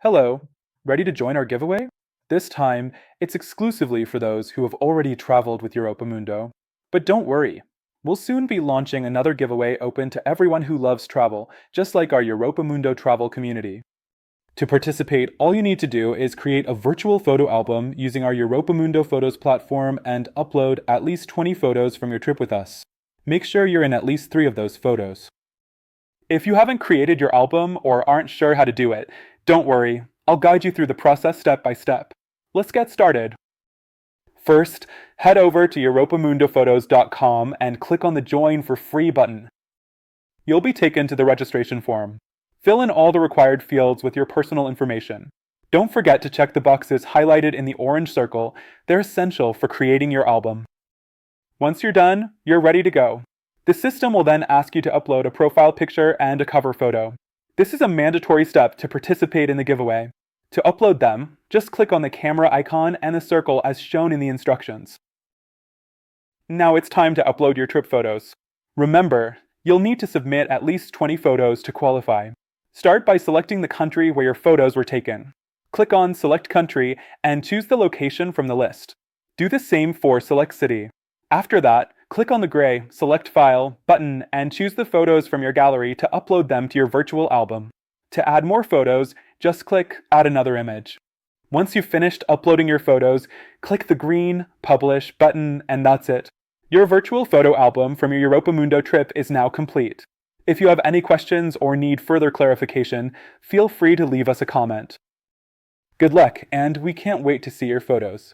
Hello, ready to join our giveaway? This time, it's exclusively for those who have already traveled with Europa Mundo. But don't worry, we'll soon be launching another giveaway open to everyone who loves travel, just like our Europa Mundo travel community. To participate, all you need to do is create a virtual photo album using our Europa Mundo Photos platform and upload at least 20 photos from your trip with us. Make sure you're in at least 3 of those photos. If you haven't created your album or aren't sure how to do it, don't worry, I'll guide you through the process step by step. Let's get started. First, head over to europamundophotos.com and click on the Join for Free button. You'll be taken to the registration form. Fill in all the required fields with your personal information. Don't forget to check the boxes highlighted in the orange circle. They're essential for creating your album. Once you're done, you're ready to go. The system will then ask you to upload a profile picture and a cover photo. This is a mandatory step to participate in the giveaway. To upload them, just click on the camera icon and the circle as shown in the instructions. Now it's time to upload your trip photos. Remember, you'll need to submit at least 20 photos to qualify. Start by selecting the country where your photos were taken. Click on Select Country and choose the location from the list. Do the same for Select City. After that, click on the gray Select File button and choose the photos from your gallery to upload them to your virtual album. To add more photos, just click Add another image. Once you've finished uploading your photos, click the green Publish button and that's it. Your virtual photo album from your Europa Mundo trip is now complete. If you have any questions or need further clarification, feel free to leave us a comment. Good luck, and we can't wait to see your photos.